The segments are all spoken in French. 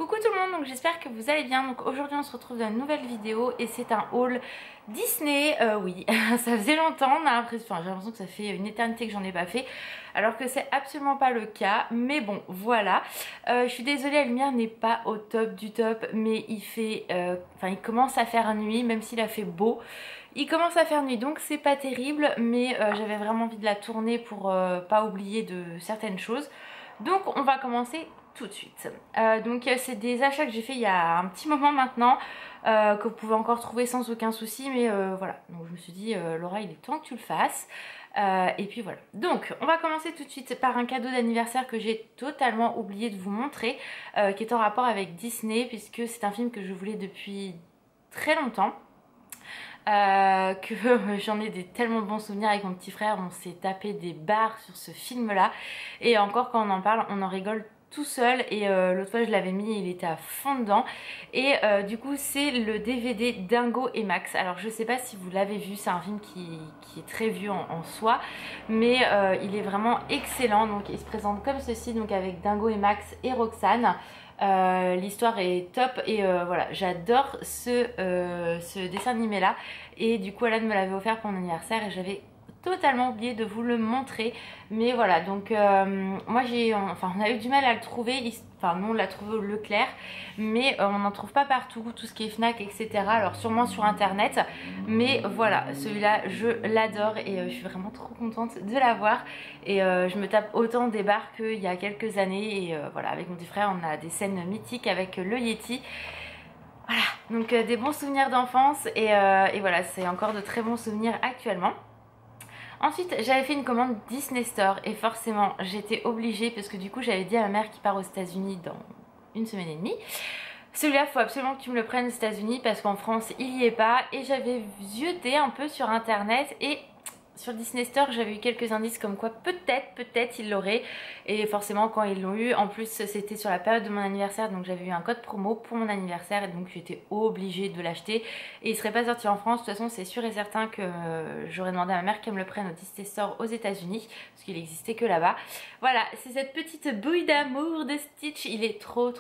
Coucou tout le monde, donc j'espère que vous allez bien. Donc aujourd'hui on se retrouve dans une nouvelle vidéo et c'est un haul Disney. Oui, ça faisait longtemps, on a l'impression, j'ai l'impression que ça fait une éternité que j'en ai pas fait, alors que c'est absolument pas le cas. Mais bon, voilà. Je suis désolée, la lumière n'est pas au top du top, mais il fait, il commence à faire nuit, même s'il a fait beau. Il commence à faire nuit, donc c'est pas terrible, mais j'avais vraiment envie de la tourner pour pas oublier de certaines choses. Donc on va commencer tout de suite. Donc c'est des achats que j'ai fait il y a un petit moment maintenant, que vous pouvez encore trouver sans aucun souci, mais voilà. Donc je me suis dit Laura, il est temps que tu le fasses. Et puis voilà. Donc on va commencer tout de suite par un cadeau d'anniversaire que j'ai totalement oublié de vous montrer, qui est en rapport avec Disney, puisque c'est un film que je voulais depuis très longtemps. Que j'en ai des tellement bons souvenirs avec mon petit frère. On s'est tapé des barres sur ce film là, et encore quand on en parle on en rigole tout seul. Et l'autre fois je l'avais mis, il était à fond dedans. Et du coup c'est le DVD Dingo et Max. Alors je sais pas si vous l'avez vu, c'est un film qui est très vieux en soi, mais il est vraiment excellent. Donc il se présente comme ceci, donc avec Dingo et Max et Roxane. L'histoire est top et voilà, j'adore ce dessin animé là, et du coup Alan me l'avait offert pour mon anniversaire et j'avais totalement oublié de vous le montrer. Mais voilà, donc moi on a eu du mal à le trouver. Nous on l'a trouvé au Leclerc, mais on n'en trouve pas partout, tout ce qui est Fnac, etc. Alors sûrement sur internet, mais voilà, celui-là je l'adore et je suis vraiment trop contente de l'avoir. Et je me tape autant des barres qu'il y a quelques années. Et voilà, avec mon petit frère on a des scènes mythiques avec le Yeti. Voilà, donc des bons souvenirs d'enfance et voilà, c'est encore de très bons souvenirs actuellement. Ensuite j'avais fait une commande Disney Store et forcément j'étais obligée, parce que du coup j'avais dit à ma mère qui part aux États-Unis dans une semaine et demie, celui-là faut absolument que tu me le prennes aux États-Unis parce qu'en France il y est pas. Et j'avais zioté un peu sur internet et sur Disney Store j'avais eu quelques indices comme quoi peut-être ils l'auraient. Et forcément quand ils l'ont eu, en plus c'était sur la période de mon anniversaire, donc j'avais eu un code promo pour mon anniversaire et donc j'étais obligée de l'acheter. Et il serait pas sorti en France, de toute façon c'est sûr et certain que j'aurais demandé à ma mère qu'elle me le prenne au Disney Store aux États-Unis, parce qu'il existait que là-bas. Voilà, c'est cette petite bouille d'amour de Stitch, il est trop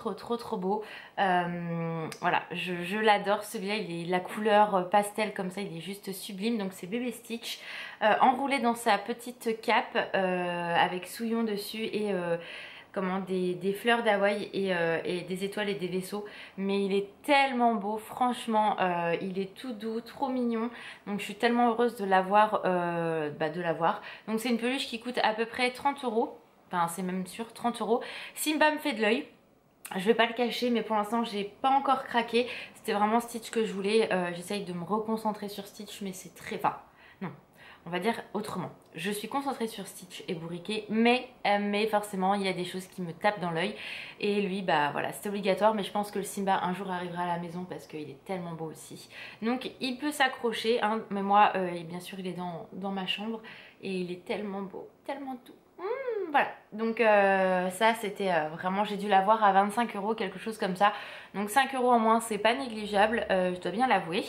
beau. Voilà, je l'adore celui-là, il est la couleur pastel comme ça, il est juste sublime. Donc c'est bébé Stitch enroulé dans sa petite cape avec souillon dessus et des fleurs d'Hawaï et des étoiles et des vaisseaux. Mais il est tellement beau, franchement, il est tout doux, trop mignon. Donc je suis tellement heureuse de l'avoir. Donc c'est une peluche qui coûte à peu près 30 €. Enfin c'est même sûr, 30 €. Simba me fait de l'œil. Je vais pas le cacher, mais pour l'instant j'ai pas encore craqué. C'était vraiment Stitch que je voulais. J'essaye de me reconcentrer sur Stitch, mais c'est très... non, on va dire autrement. Je suis concentrée sur Stitch et Bourriquet, mais forcément il y a des choses qui me tapent dans l'œil. Et lui, bah voilà, c'est obligatoire, mais je pense que le Simba un jour arrivera à la maison parce qu'il est tellement beau aussi. Donc il peut s'accrocher, hein, mais moi, bien sûr, il est dans ma chambre et il est tellement beau, tellement doux. Voilà, donc ça c'était vraiment, j'ai dû l'avoir à 25 €, quelque chose comme ça. Donc 5 € en moins, c'est pas négligeable, je dois bien l'avouer.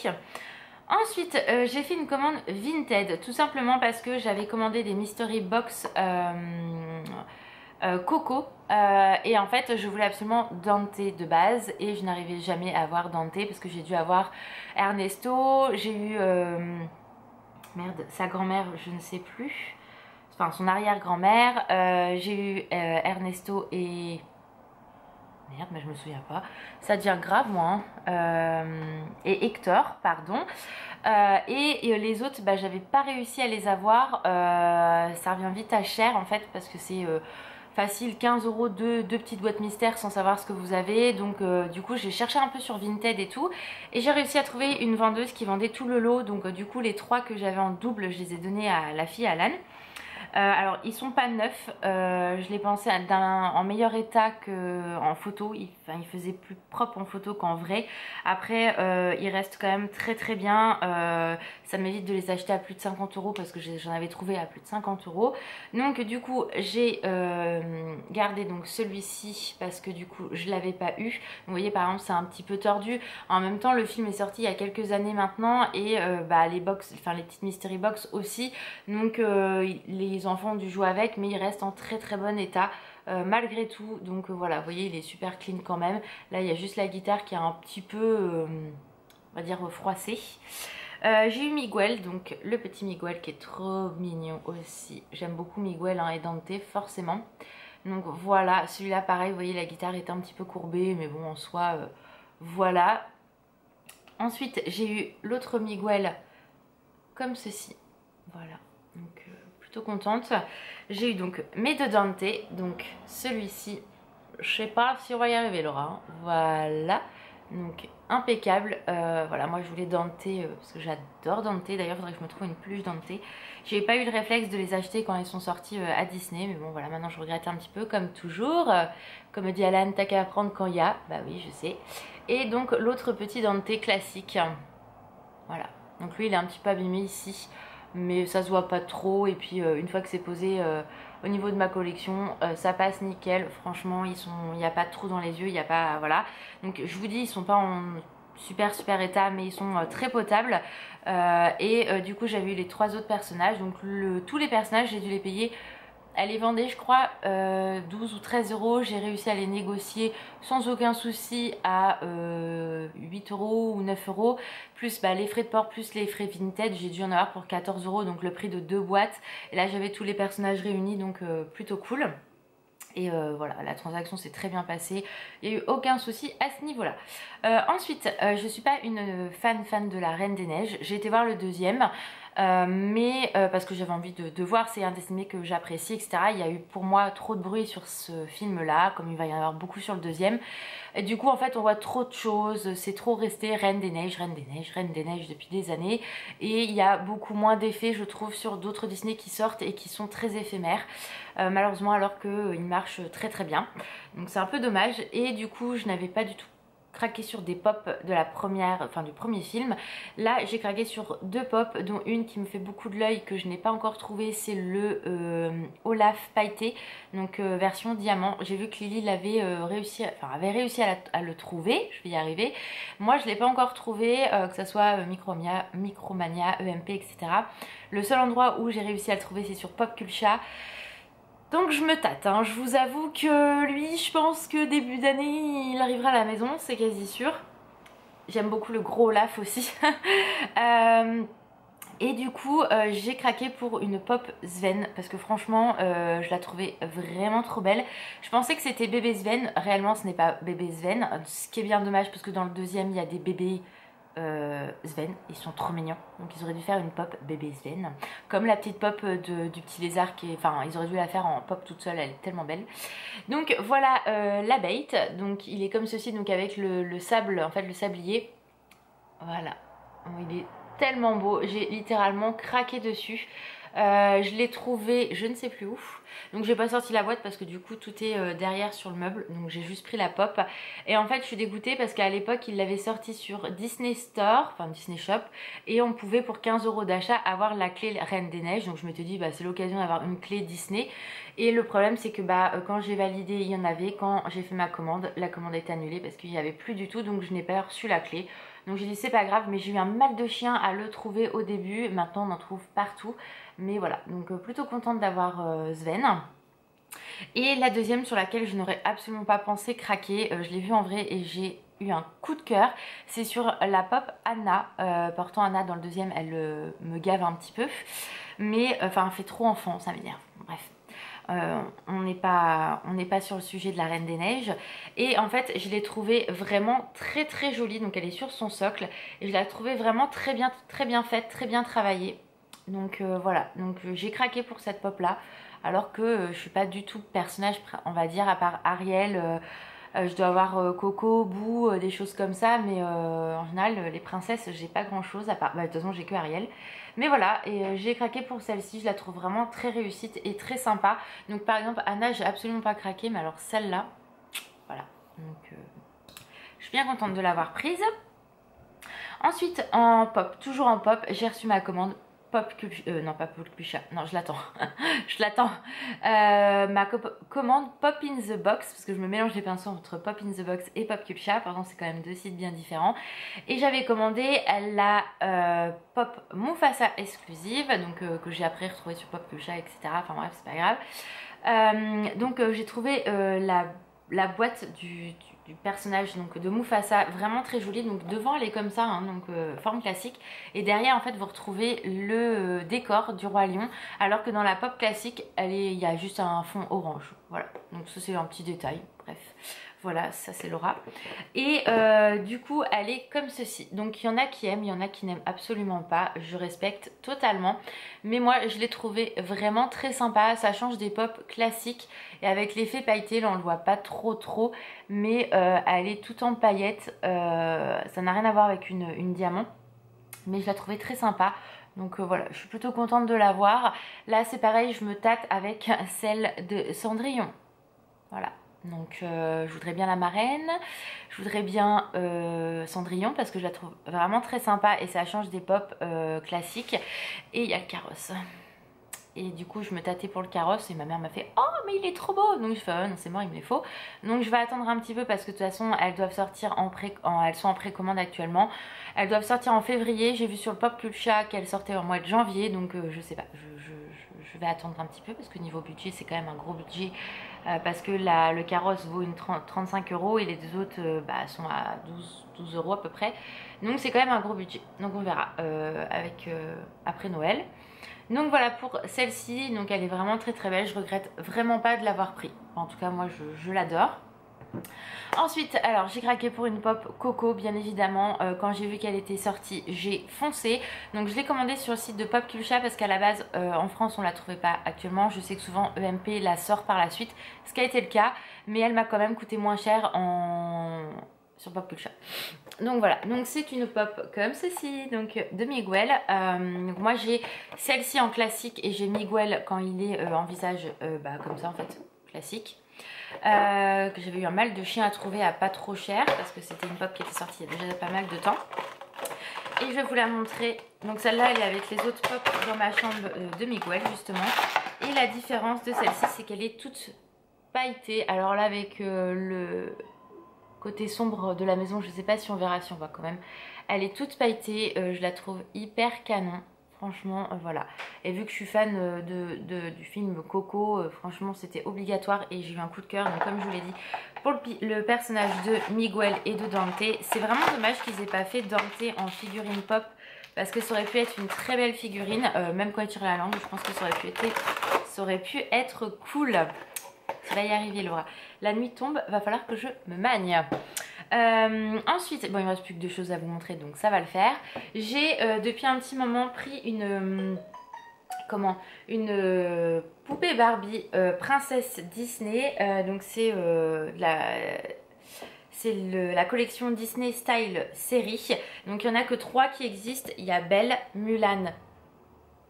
Ensuite j'ai fait une commande Vinted, tout simplement parce que j'avais commandé des mystery box Coco, et en fait je voulais absolument Dante de base et je n'arrivais jamais à avoir Dante parce que j'ai dû avoir Ernesto, j'ai eu merde, sa grand-mère, je ne sais plus, enfin son arrière-grand-mère, j'ai eu Ernesto et... merde, mais je me souviens pas, ça devient grave moi, hein. Et Hector, pardon. Et les autres, bah, j'avais pas réussi à les avoir, ça revient vite à cher en fait, parce que c'est facile 15 € deux petites boîtes mystères sans savoir ce que vous avez. Donc du coup j'ai cherché un peu sur Vinted et tout, et j'ai réussi à trouver une vendeuse qui vendait tout le lot. Donc du coup les 3 que j'avais en double, je les ai donnés à la fille, à Alan. Alors ils sont pas neufs, je les pensais en meilleur état qu'en photo, il faisait plus propre en photo qu'en vrai. Après ils restent quand même très bien, ça m'évite de les acheter à plus de 50 € parce que j'en avais trouvé à plus de 50 €. Donc du coup j'ai gardé donc celui-ci parce que du coup je l'avais pas eu. Donc, vous voyez par exemple c'est un petit peu tordu. En même temps le film est sorti il y a quelques années maintenant, et les petites mystery box aussi. Donc les enfants ont dû jouer avec, mais il reste en très bon état. malgré tout. Donc voilà, vous voyez, il est super clean quand même. Là, il y a juste la guitare qui est un petit peu, on va dire, froissée. J'ai eu Miguel, donc le petit Miguel qui est trop mignon aussi. J'aime beaucoup Miguel hein, et Dante, forcément. Donc voilà, celui-là pareil, vous voyez, la guitare était un petit peu courbée, mais bon, en soi, voilà. Ensuite, j'ai eu l'autre Miguel comme ceci. Voilà, donc plutôt contente. J'ai eu donc mes deux Dante, donc celui-ci, je sais pas si on va y arriver Laura, hein. Voilà, donc impeccable. Voilà, moi je voulais Dante parce que j'adore Dante. D'ailleurs, il faudrait que je me trouve une peluche Dante. J'ai pas eu le réflexe de les acheter quand ils sont sortis à Disney, mais bon voilà, maintenant je regrette un petit peu comme toujours. Comme dit Alan, t'as qu'à apprendre quand il y a. Bah oui, je sais. Et donc l'autre petit Dante classique. Voilà. Donc lui il est un petit peu abîmé ici, mais ça se voit pas trop. Et puis une fois que c'est posé au niveau de ma collection, ça passe nickel. Franchement, il n'y a pas de trou dans les yeux, il n'y a pas, voilà. Donc je vous dis, ils sont pas en super état, mais ils sont très potables. Du coup j'avais eu les 3 autres personnages. Donc tous les personnages, j'ai dû les payer. Elle les vendait je crois 12 ou 13 euros. J'ai réussi à les négocier sans aucun souci à 8 euros ou 9 euros. Plus les frais de port, plus les frais vintage. J'ai dû en avoir pour 14 euros, donc le prix de 2 boîtes. Et là j'avais tous les personnages réunis, donc plutôt cool. Et voilà, la transaction s'est très bien passée. Il n'y a eu aucun souci à ce niveau-là. Ensuite, je ne suis pas une fan de la Reine des Neiges. J'ai été voir le deuxième. Parce que j'avais envie de voir, c'est un dessin animé que j'apprécie, etc. Il y a eu pour moi trop de bruit sur ce film là, comme il va y en avoir beaucoup sur le deuxième, et du coup en fait on voit trop de choses, c'est trop resté Reine des Neiges, Reine des Neiges, Reine des Neiges depuis des années, et il y a beaucoup moins d'effets je trouve sur d'autres Disney qui sortent et qui sont très éphémères, malheureusement, alors qu'ils marchent très bien, donc c'est un peu dommage. Et du coup je n'avais pas du tout craqué sur des pop de la première, enfin du premier film. Là j'ai craqué sur 2 pop, dont une qui me fait beaucoup de l'œil que je n'ai pas encore trouvé, c'est le Olaf pailleté, donc version diamant. J'ai vu que Lily l'avait avait réussi à le trouver, je vais y arriver. Moi je l'ai pas encore trouvé, que ce soit Micromania, EMP, etc. Le seul endroit où j'ai réussi à le trouver c'est sur Pop Culcha. Donc je me tâte, hein. Je vous avoue que lui, je pense que début d'année, il arrivera à la maison, c'est quasi sûr. J'aime beaucoup le gros Olaf aussi. Et du coup, j'ai craqué pour une pop Sven, parce que franchement, je la trouvais vraiment trop belle. Je pensais que c'était bébé Sven, réellement ce n'est pas bébé Sven, ce qui est bien dommage parce que dans le deuxième, il y a des bébés Sven, ils sont trop mignons, donc ils auraient dû faire une pop bébé Sven comme la petite pop du petit lézard qui est, enfin ils auraient dû la faire en pop toute seule, elle est tellement belle. Donc voilà la bait, donc il est comme ceci, donc avec le sable, en fait le sablier, voilà, il est tellement beau, j'ai littéralement craqué dessus. Je l'ai trouvé je ne sais plus où, donc j'ai pas sorti la boîte parce que du coup tout est derrière sur le meuble, donc j'ai juste pris la pop. Et en fait je suis dégoûtée parce qu'à l'époque il l'avait sorti sur Disney Store, enfin Disney Shop, et on pouvait pour 15 euros d'achat avoir la clé Reine des Neiges, donc je m'étais dit c'est l'occasion d'avoir une clé Disney. Et le problème c'est que quand j'ai validé il y en avait, quand j'ai fait ma commande, la commande a été annulée parce qu'il n'y avait plus du tout, donc je n'ai pas reçu la clé. Donc j'ai dit c'est pas grave, mais j'ai eu un mal de chien à le trouver au début, maintenant on en trouve partout. Mais voilà, donc plutôt contente d'avoir Sven. Et la deuxième sur laquelle je n'aurais absolument pas pensé craquer, je l'ai vue en vrai et j'ai eu un coup de cœur, c'est sur la pop Anna. Pourtant Anna dans le deuxième elle me gave un petit peu, mais enfin elle fait trop enfant, ça m'énerve, bref. On n'est pas sur le sujet de la Reine des Neiges. Et en fait je l'ai trouvée vraiment très jolie, donc elle est sur son socle et je la trouvais vraiment très bien faite, très bien travaillée. Donc voilà, donc j'ai craqué pour cette pop là, alors que je suis pas du tout personnage, on va dire, à part Ariel. Je dois avoir Coco, Boo, des choses comme ça, mais en général les princesses j'ai pas grand chose à part, de toute façon j'ai que Ariel. Mais voilà, et j'ai craqué pour celle-ci, je la trouve vraiment très réussite et très sympa. Donc par exemple Anna j'ai absolument pas craqué, mais alors celle-là, voilà, donc je suis bien contente de l'avoir prise. Ensuite en pop, toujours en pop, j'ai reçu ma commande non pas Pop Culcha, non je l'attends, je l'attends, ma commande Pop in the Box, parce que je me mélange les pinceaux entre Pop in the Box et Pop Culcha, pardon c'est quand même 2 sites bien différents, et j'avais commandé la Pop Mufasa exclusive, donc que j'ai après retrouvée sur Pop Culcha, etc, enfin bref c'est pas grave. Donc j'ai trouvé la boîte du personnage donc de Mufasa vraiment très jolie. Donc devant elle est comme ça, hein, donc forme classique, et derrière en fait vous retrouvez le décor du roi lion, alors que dans la pop classique il y a juste un fond orange. Voilà, donc ça c'est un petit détail, bref. Voilà, ça c'est Laura. Et du coup, elle est comme ceci. Donc il y en a qui aiment, il y en a qui n'aiment absolument pas. Je respecte totalement. Mais moi, je l'ai trouvée vraiment très sympa. Ça change des pop classiques. Et avec l'effet pailleté, là on le voit pas trop. Mais elle est tout en paillettes. Ça n'a rien à voir avec une diamant. Mais je la trouvais très sympa. Donc voilà, je suis plutôt contente de l'avoir. Là c'est pareil, je me tâte avec celle de Cendrillon. Voilà. Donc je voudrais bien la marraine, je voudrais bien Cendrillon parce que je la trouve vraiment très sympa et ça change des pop classiques. Et il y a le carrosse. Et du coup je me tâtais pour le carrosse et ma mère m'a fait « Oh mais il est trop beau !» Donc je fais « Oh non c'est mort, il me les faut ». Donc je vais attendre un petit peu parce que de toute façon elles doivent sortir elles sont en précommande actuellement. Elles doivent sortir en février, j'ai vu sur le Pop Culture qu'elles sortaient au mois de janvier. Donc je sais pas, je vais attendre un petit peu parce que niveau budget c'est quand même un gros budget. Parce que le carrosse vaut 35 € et les deux autres sont à 12 € à peu près. Donc c'est quand même un gros budget. Donc on verra après Noël. Donc voilà pour celle-ci. Donc elle est vraiment très belle. Je regrette vraiment pas de l'avoir pris. En tout cas moi je l'adore. Ensuite, alors j'ai craqué pour une pop Coco, bien évidemment. Quand j'ai vu qu'elle était sortie, j'ai foncé. Donc je l'ai commandée sur le site de Pop Culture parce qu'à la base, en France, on la trouvait pas actuellement. Je sais que souvent EMP la sort par la suite, ce qui a été le cas. Mais elle m'a quand même coûté moins cher sur Pop Culture. Donc voilà, donc c'est une pop comme ceci, donc de Miguel. Donc moi j'ai celle-ci en classique et j'ai Miguel quand il est en visage comme ça en fait, classique. Que j'avais eu un mal de chien à trouver à pas trop cher parce que c'était une pop qui était sortie il y a déjà pas mal de temps. Et je vais vous la montrer. Donc celle-là elle est avec les autres pop dans ma chambre de Miguel justement. Et la différence de celle-ci c'est qu'elle est toute pailletée. Alors là avec le côté sombre de la maison, je sais pas si on verra, si on voit quand même. Elle est toute pailletée, je la trouve hyper canon. Franchement, voilà. Et vu que je suis fan du film Coco, franchement, c'était obligatoire et j'ai eu un coup de cœur. Donc, comme je vous l'ai dit, pour le personnage de Miguel et de Dante, c'est vraiment dommage qu'ils aient pas fait Dante en figurine pop parce que ça aurait pu être une très belle figurine. Même quand il tire la langue, je pense que ça aurait pu être cool. Ça va y arriver, Laura. La nuit tombe, va falloir que je me magne. Ensuite, bon il me reste plus que deux choses à vous montrer donc ça va le faire. J'ai depuis un petit moment pris une poupée Barbie princesse Disney. Donc c'est la collection Disney Style série. Donc il n'y en a que 3 qui existent. Il y a Belle, Mulan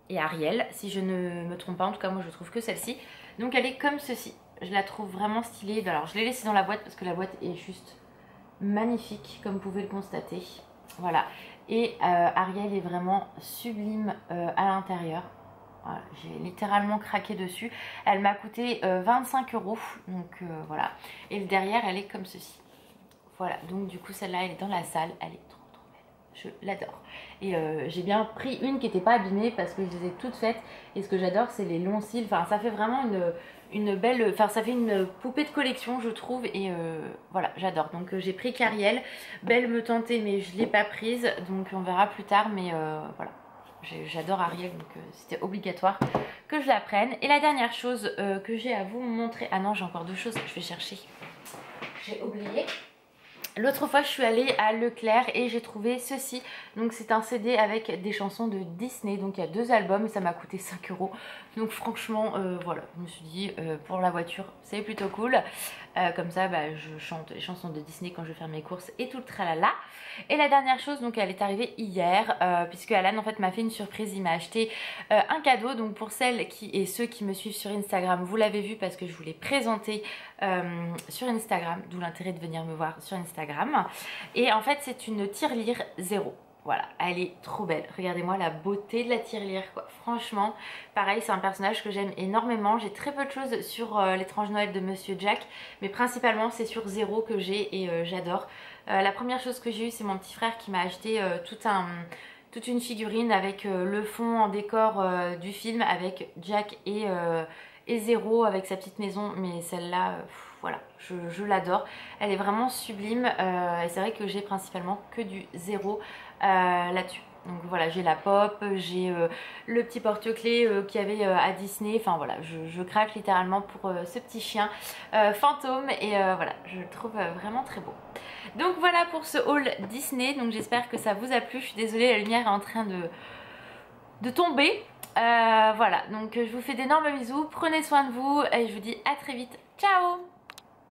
et Ariel si je ne me trompe pas. En tout cas moi je trouve que celle-ci. Donc elle est comme ceci. Je la trouve vraiment stylée. Alors je l'ai laissée dans la boîte parce que la boîte est juste magnifique comme vous pouvez le constater. Voilà. Et Ariel est vraiment sublime à l'intérieur. Voilà, j'ai littéralement craqué dessus. Elle m'a coûté 25 €. Donc voilà. Et le derrière elle est comme ceci. Voilà. Donc du coup celle-là elle est dans la salle. Elle est trop belle. Je l'adore. Et j'ai bien pris une qui n'était pas abîmée parce que je les ai toutes faites. Et ce que j'adore c'est les longs cils. Enfin ça fait vraiment une belle, enfin ça fait une poupée de collection je trouve et voilà j'adore. Donc j'ai pris qu'Ariel. Belle me tentait mais je ne l'ai pas prise donc on verra plus tard mais voilà. J'adore Ariel donc c'était obligatoire que je la prenne. Et la dernière chose que j'ai à vous montrer, ah non j'ai encore deux choses, je vais chercher, j'ai oublié. L'autre fois je suis allée à Leclerc et j'ai trouvé ceci. Donc c'est un CD avec des chansons de Disney. Donc il y a 2 albums et ça m'a coûté 5 €. Donc franchement voilà, je me suis dit pour la voiture c'est plutôt cool. Comme ça je chante les chansons de Disney quand je vais faire mes courses et tout le tralala. Et la dernière chose, donc elle est arrivée hier puisque Alan en fait m'a fait une surprise. Il m'a acheté un cadeau. Donc pour celles et ceux qui me suivent sur Instagram, vous l'avez vu parce que je vous l'ai présenté sur Instagram, d'où l'intérêt de venir me voir sur Instagram. Et en fait c'est une tirelire 0. Voilà, elle est trop belle. Regardez-moi la beauté de la tirelire quoi. Franchement, pareil c'est un personnage que j'aime énormément. J'ai très peu de choses sur l'étrange Noël de Monsieur Jack, mais principalement c'est sur 0 que j'ai et j'adore. La première chose que j'ai eue c'est mon petit frère qui m'a acheté toute une figurine avec le fond en décor du film avec Jack et et Zéro avec sa petite maison, mais celle-là, voilà, je l'adore. Elle est vraiment sublime et c'est vrai que j'ai principalement que du Zéro là-dessus. Donc voilà, j'ai la pop, j'ai le petit porte-clés qu'il y avait à Disney. Enfin voilà, je craque littéralement pour ce petit chien fantôme et voilà, je le trouve vraiment très beau. Donc voilà pour ce haul Disney, donc j'espère que ça vous a plu. Je suis désolée, la lumière est en train de tomber. Voilà, donc je vous fais d'énormes bisous, prenez soin de vous et je vous dis à très vite. Ciao!